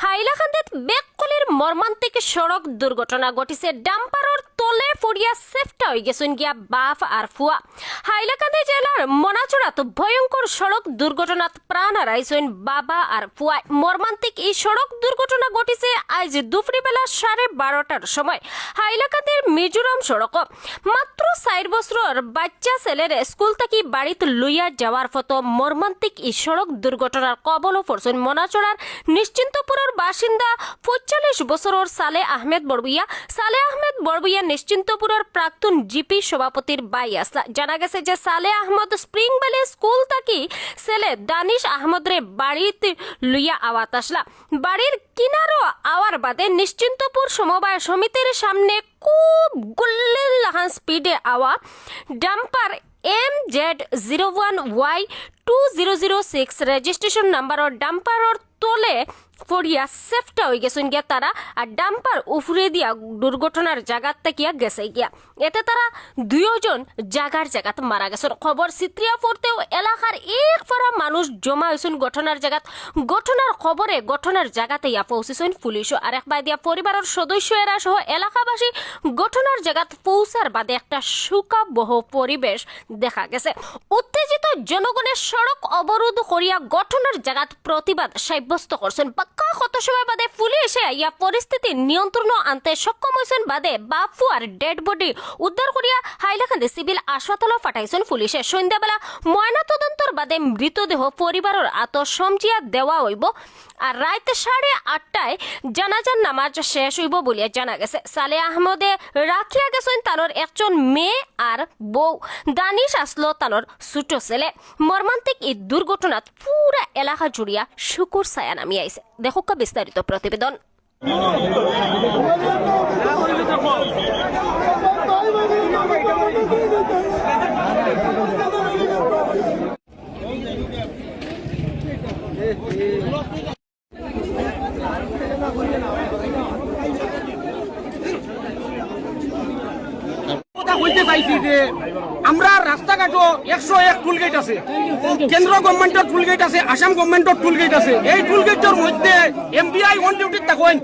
হাইলাকান্দিত বেককলির মর্মান্তিক সড়ক দুর্ঘটনা ঘটিছে। ডাম্পারর তলে পড়িয়া সেফটা হয়ে গেছেন গিয়া বাপ আর ফুয়া। হাইলাকান্দি জেলার মনাচুরাত ভয়ঙ্কর সড়ক দুর্ঘটনাত প্রাণ হারাইছেন বাবা আর ফুয়া। মর্মান্তিক এই সড়ক দুর্ঘটনা ঘটিছে আজ দুপুরবেলা 12:30টার সময় হাইলাকান্দির মিজোরাম সড়ক। মাত্র 4 বছরের বাচ্চা ছেলের স্কুল থেকে বাড়িতে লইয়া যাওয়ার ফটো মর্মান্তিক এই সড়ক দুর্ঘটনার কবলে পড়ছেন মনাচুরার নিশ্চিন্তপুরের বাসিন্দা 45 বছরের সালে আহমেদ বড়বুইয়া। সালে আহমেদ বড়বুইয়া নিশ্চিন্তপুরের প্রাক্তন জিপি সভাপতির বাই আসলা। জানা গেছে যে সালে আহমদ স্প্রিং ভ্যালি স্কুল থেকে ছেলে দানিশ আহমদরে বাড়িতে লইয়া আওয়াত আসলা। বাড়ির কিনারো আওয়ার বাদে নিশ্চিন্তপুর সমবায় সমিতির সামনে খুব গুল্লের লাহান স্পিডে আওয়া ডাম্পার MZ01Y2006 রেজিস্ট্রেশন নাম্বারের ডাম্পারর তলে পড়িয়া সেফটা হয়ে গেছেন গিয়া তারা। আর ডাম্পার উফরে দিয়া দুর্ঘটনার জায়গাত থাকিয়া গেছে গিয়া। এতে তারা দুইজন জায়গার জায়গাত মারা গেছেন। খবর চিত্রিয়া পড়তেও এলাকার এক ফরা মানুষ জমা হয়েছেন ঘটনার জায়গাত। ঘটনার খবরে ঘটনার জায়গাতে ইয়া পৌঁছেছেন পুলিশও। আর একবার দিয়া পরিবারের সদস্যরা সহ এলাকাবাসী ঘটনার জায়গাত পৌঁছার বাদে একটা শোকাবহ পরিবেশ দেখা গেছে। উত্তেজিত জনগণের সড়ক অবরোধ করিয়া ঘটনার জায়গাত প্রতিবাদ সাব্যস্ত করছেন। কত সময় বাদে পুলিশ ইয়া পরিস্থিতি নিয়ন্ত্রণ আনতে সক্ষম হয়েছেন। বাদে বাপু আর ডেড বডি উদ্ধার করিয়া হাইলাকান্দি সিভিল হাসপাতালে পাঠাইছেন পুলিশে। সন্ধ্যাবেলা ময়না তদন্তর বাদে মৃতদেহ পরিবারের আত্মসমজিয়া দেওয়া হইব। আর রাত 8:30টায় জানাজার নামাজ শেষ হইব বলিয়া জানা গেছে। সালে আহমদে রাখিয়া গেছেন তানোর একজন মেয়ে আর বউ। দানিশ আসলো তানোর ছোট ছেলে। মর্মান্তিক এই দুর্ঘটনাত পুরা এলাকা জুড়িয়া শুকুর ছায়া নামি আইছে। দেখো বিস্তারিত প্রতিবেদন। বলতে চাইছি যে আমরা রাস্তাঘাটও 101 টুলগেট আছে, কেন্দ্র গভর্নমেন্টের টুলগেট আছে, আসাম গভর্নমেন্টের টুলগেট আছে। এই টুলগেটের মধ্যে এমবিআই অন ডিউটি থাকেন।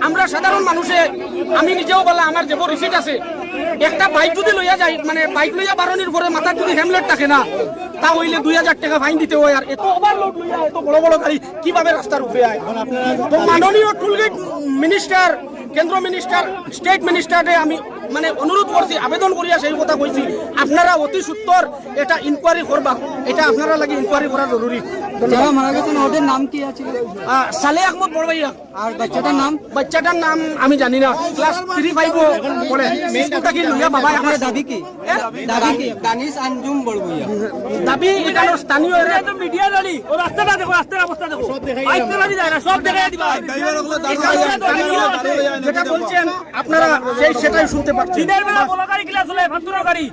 আমরা সাধারণ মানুষে, আমি নিজেও বলা আমার যে রিসিট আছে, একটা বাইক যদি লইয়া যায়, মানে বাইক লইয়া বারণের পরে মাথার যদি হেমলেট থাকে না, তা হইলে 2000 টাকা ফাইন দিতে হয়। আর এত ওভারলোড লইয়া এত বড় বড় গাড়ি কিভাবে রাস্তার উপরে আয়? তো মাননীয় টুলগেট মিনিস্টার, কেন্দ্র মিনিস্টার, স্টেট মিনিস্টারে আমি মানে অনুরোধ করছি, আবেদন করিয়া সেই কথা কইছি, আপনারা অতি সত্বর এটা ইনকোয়ারি করবা। এটা আপনারা লাগে ইনকোয়ারি করা জরুরি। যারা মারা গেছেন ওদের নাম কি আছে? সালে আহমদ বড়ভাইয়া। আর বাচ্চাটার নাম আমি জানি না, ক্লাস 3-5 পড়ে। মেয়েটাকে লইয়া বাবা আপনার দাবি কি? দানিশ আঞ্জুম বড়বুইয়া দাবি এখানে স্থানীয় এরিয়া তো মিডিয়া জানি ও রাস্তাটা দেখো, রাস্তার অবস্থা দেখো, আইতে লাগি যায় না, সব দেখাই দিবা। যেটা বলছেন আপনারা সেটাই শুনতে পাচ্ছেন। দিনের বেলা বড় গাড়ি ক্লাস হলে ভাতুর গাড়ি